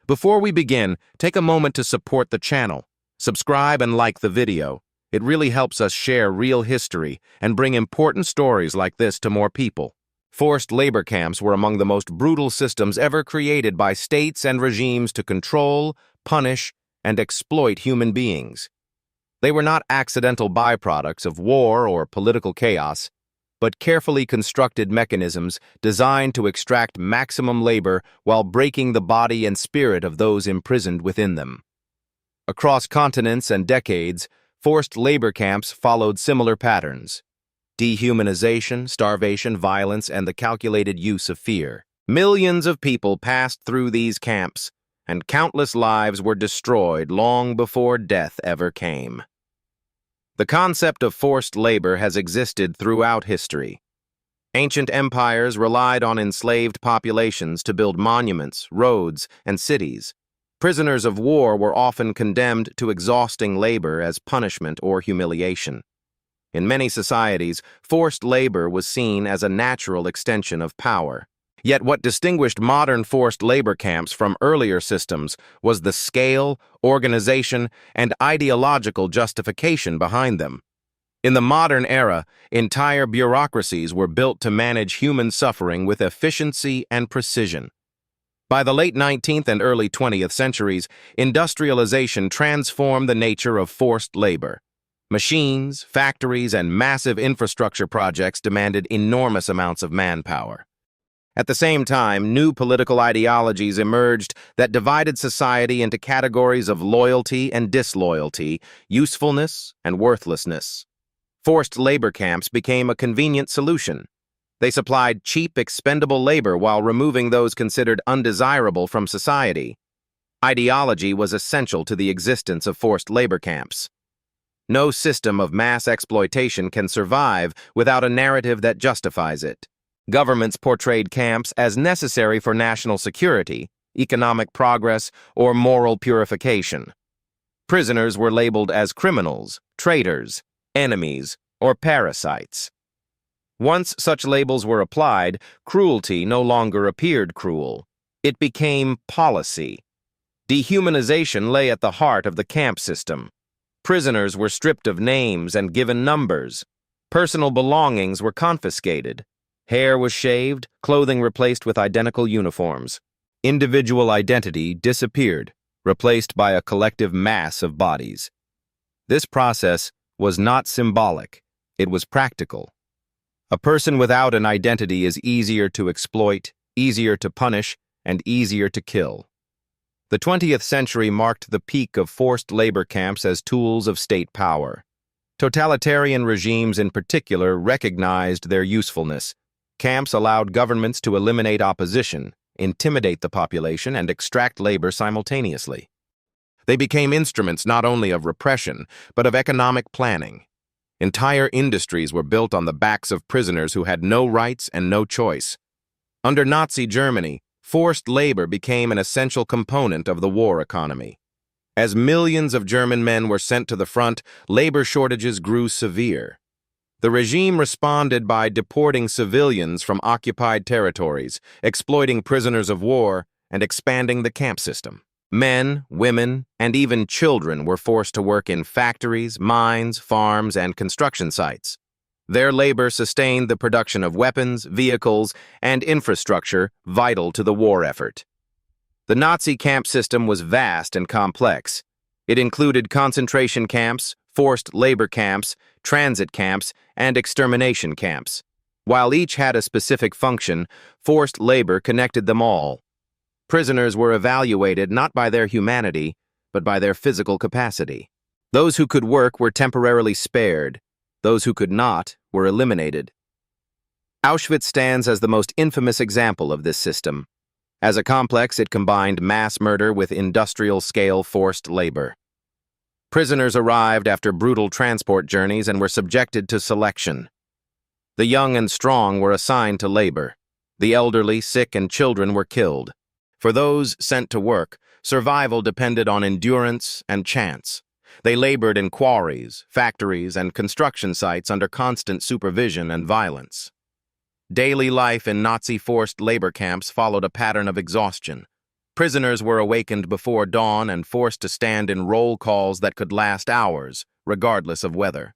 Before we begin, take a moment to support the channel. Subscribe and like the video. It really helps us share real history and bring important stories like this to more people. Forced labor camps were among the most brutal systems ever created by states and regimes to control, punish, and exploit human beings. They were not accidental byproducts of war or political chaos, but carefully constructed mechanisms designed to extract maximum labor while breaking the body and spirit of those imprisoned within them. Across continents and decades, forced labor camps followed similar patterns: dehumanization, starvation, violence, and the calculated use of fear. Millions of people passed through these camps, and countless lives were destroyed long before death ever came. The concept of forced labor has existed throughout history. Ancient empires relied on enslaved populations to build monuments, roads, and cities. Prisoners of war were often condemned to exhausting labor as punishment or humiliation. In many societies, forced labor was seen as a natural extension of power. Yet what distinguished modern forced labor camps from earlier systems was the scale, organization, and ideological justification behind them. In the modern era, entire bureaucracies were built to manage human suffering with efficiency and precision. By the late 19th and early 20th centuries, industrialization transformed the nature of forced labor. Machines, factories, and massive infrastructure projects demanded enormous amounts of manpower. At the same time, new political ideologies emerged that divided society into categories of loyalty and disloyalty, usefulness and worthlessness. Forced labor camps became a convenient solution. They supplied cheap, expendable labor while removing those considered undesirable from society. Ideology was essential to the existence of forced labor camps. No system of mass exploitation can survive without a narrative that justifies it. Governments portrayed camps as necessary for national security, economic progress, or moral purification. Prisoners were labeled as criminals, traitors, enemies, or parasites. Once such labels were applied, cruelty no longer appeared cruel. It became policy. Dehumanization lay at the heart of the camp system. Prisoners were stripped of names and given numbers. Personal belongings were confiscated. Hair was shaved, clothing replaced with identical uniforms. Individual identity disappeared, replaced by a collective mass of bodies. This process was not symbolic, it was practical. A person without an identity is easier to exploit, easier to punish, and easier to kill. The 20th century marked the peak of forced labor camps as tools of state power. Totalitarian regimes in particular recognized their usefulness. Camps allowed governments to eliminate opposition, intimidate the population, and extract labor simultaneously. They became instruments not only of repression, but of economic planning. Entire industries were built on the backs of prisoners who had no rights and no choice. Under Nazi Germany, forced labor became an essential component of the war economy. As millions of German men were sent to the front, labor shortages grew severe. The regime responded by deporting civilians from occupied territories, exploiting prisoners of war, and expanding the camp system. Men, women, and even children were forced to work in factories, mines, farms, and construction sites. Their labor sustained the production of weapons, vehicles, and infrastructure vital to the war effort. The Nazi camp system was vast and complex. It included concentration camps, forced labor camps, transit camps, and extermination camps. While each had a specific function, forced labor connected them all. Prisoners were evaluated not by their humanity, but by their physical capacity. Those who could work were temporarily spared. Those who could not were eliminated. Auschwitz stands as the most infamous example of this system. As a complex, it combined mass murder with industrial-scale forced labor. Prisoners arrived after brutal transport journeys and were subjected to selection. The young and strong were assigned to labor. The elderly, sick, and children were killed. For those sent to work, survival depended on endurance and chance. They labored in quarries, factories, and construction sites under constant supervision and violence. Daily life in Nazi forced labor camps followed a pattern of exhaustion. Prisoners were awakened before dawn and forced to stand in roll calls that could last hours, regardless of weather.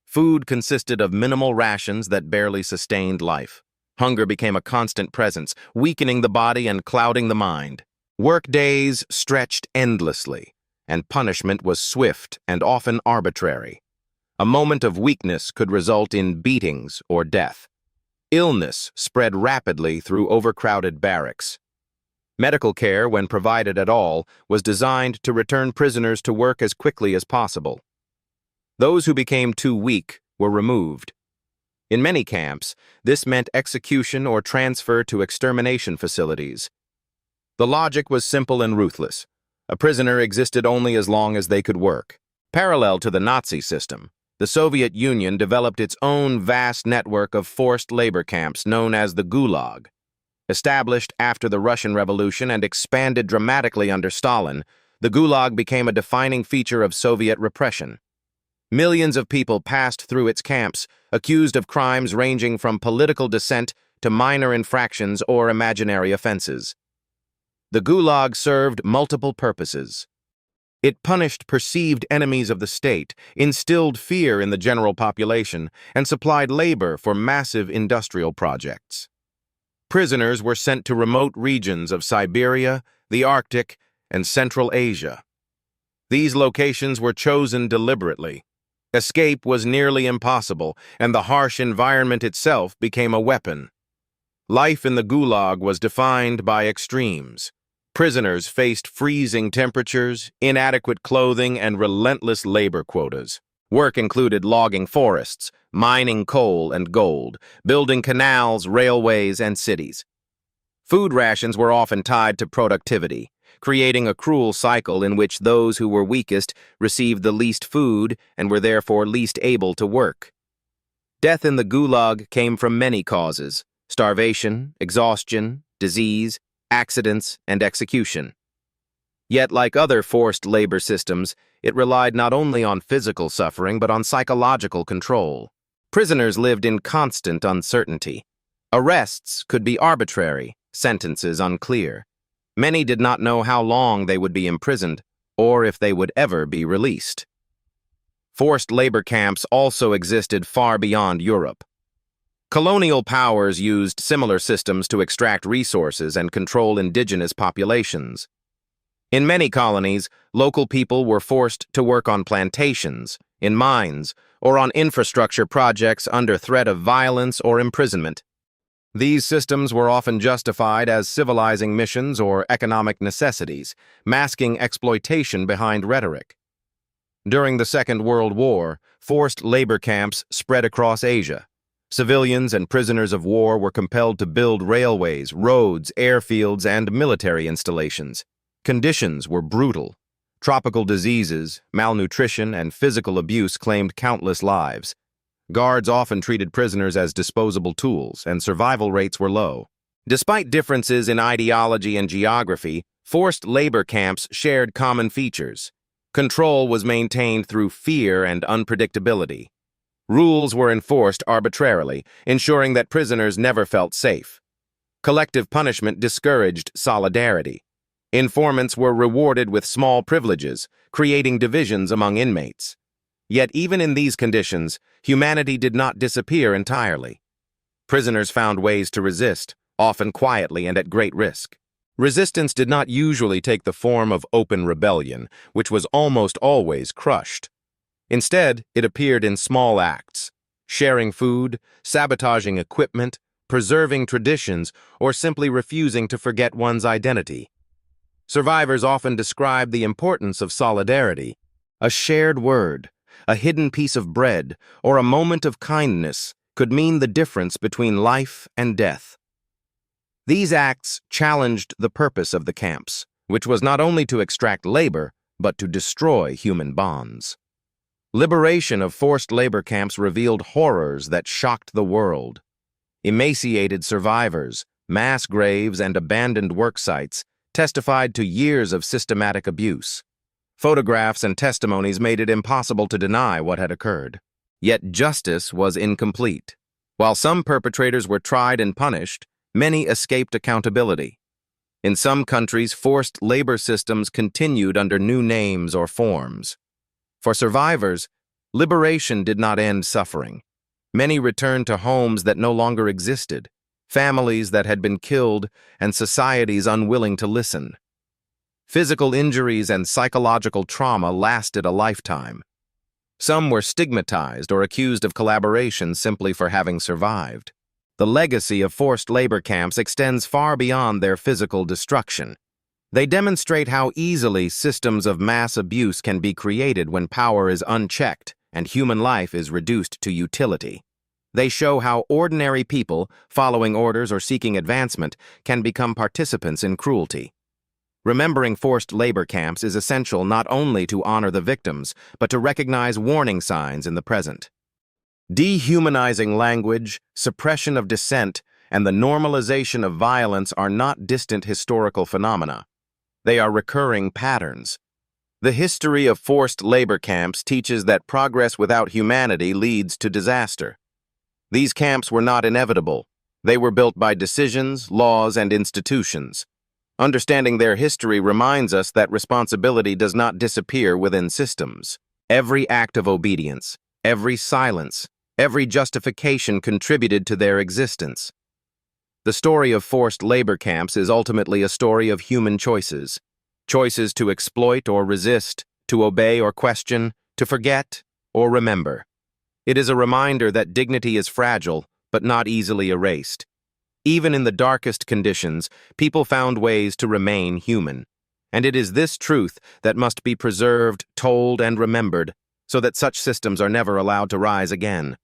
Food consisted of minimal rations that barely sustained life. Hunger became a constant presence, weakening the body and clouding the mind. Work days stretched endlessly, and punishment was swift and often arbitrary. A moment of weakness could result in beatings or death. Illness spread rapidly through overcrowded barracks. Medical care, when provided at all, was designed to return prisoners to work as quickly as possible. Those who became too weak were removed. In many camps, this meant execution or transfer to extermination facilities. The logic was simple and ruthless. A prisoner existed only as long as they could work. Parallel to the Nazi system, the Soviet Union developed its own vast network of forced labor camps known as the Gulag. Established after the Russian Revolution and expanded dramatically under Stalin, the Gulag became a defining feature of Soviet repression. Millions of people passed through its camps, accused of crimes ranging from political dissent to minor infractions or imaginary offenses. The Gulag served multiple purposes. It punished perceived enemies of the state, instilled fear in the general population, and supplied labor for massive industrial projects. Prisoners were sent to remote regions of Siberia, the Arctic, and Central Asia. These locations were chosen deliberately. Escape was nearly impossible, and the harsh environment itself became a weapon. Life in the Gulag was defined by extremes. Prisoners faced freezing temperatures, inadequate clothing, and relentless labor quotas. Work included logging forests, mining coal and gold, building canals, railways, and cities. Food rations were often tied to productivity, creating a cruel cycle in which those who were weakest received the least food and were therefore least able to work. Death in the Gulag came from many causes: starvation, exhaustion, disease, accidents, and execution. Yet, like other forced labor systems, it relied not only on physical suffering but on psychological control. Prisoners lived in constant uncertainty. Arrests could be arbitrary, sentences unclear. Many did not know how long they would be imprisoned or if they would ever be released. Forced labor camps also existed far beyond Europe. Colonial powers used similar systems to extract resources and control indigenous populations. In many colonies, local people were forced to work on plantations, in mines, or on infrastructure projects under threat of violence or imprisonment. These systems were often justified as civilizing missions or economic necessities, masking exploitation behind rhetoric. During the Second World War, forced labor camps spread across Asia. Civilians and prisoners of war were compelled to build railways, roads, airfields, and military installations. Conditions were brutal. Tropical diseases, malnutrition, and physical abuse claimed countless lives. Guards often treated prisoners as disposable tools, and survival rates were low. Despite differences in ideology and geography, forced labor camps shared common features. Control was maintained through fear and unpredictability. Rules were enforced arbitrarily, ensuring that prisoners never felt safe. Collective punishment discouraged solidarity. Informants were rewarded with small privileges, creating divisions among inmates. Yet even in these conditions, humanity did not disappear entirely. Prisoners found ways to resist, often quietly and at great risk. Resistance did not usually take the form of open rebellion, which was almost always crushed. Instead, it appeared in small acts: sharing food, sabotaging equipment, preserving traditions, or simply refusing to forget one's identity. Survivors often described the importance of solidarity. A shared word, a hidden piece of bread, or a moment of kindness could mean the difference between life and death. These acts challenged the purpose of the camps, which was not only to extract labor, but to destroy human bonds. Liberation of forced labor camps revealed horrors that shocked the world. Emaciated survivors, mass graves, and abandoned work sites testified to years of systematic abuse. Photographs and testimonies made it impossible to deny what had occurred. Yet justice was incomplete. While some perpetrators were tried and punished, many escaped accountability. In some countries, forced labor systems continued under new names or forms. For survivors, liberation did not end suffering. Many returned to homes that no longer existed, families that had been killed, and societies unwilling to listen. Physical injuries and psychological trauma lasted a lifetime. Some were stigmatized or accused of collaboration simply for having survived. The legacy of forced labor camps extends far beyond their physical destruction. They demonstrate how easily systems of mass abuse can be created when power is unchecked and human life is reduced to utility. They show how ordinary people, following orders or seeking advancement, can become participants in cruelty. Remembering forced labor camps is essential not only to honor the victims, but to recognize warning signs in the present. Dehumanizing language, suppression of dissent, and the normalization of violence are not distant historical phenomena. They are recurring patterns. The history of forced labor camps teaches that progress without humanity leads to disaster. These camps were not inevitable. They were built by decisions, laws, and institutions. Understanding their history reminds us that responsibility does not disappear within systems. Every act of obedience, every silence, every justification contributed to their existence. The story of forced labor camps is ultimately a story of human choices. Choices to exploit or resist, to obey or question, to forget or remember. It is a reminder that dignity is fragile, but not easily erased. Even in the darkest conditions, people found ways to remain human. And it is this truth that must be preserved, told, and remembered, so that such systems are never allowed to rise again.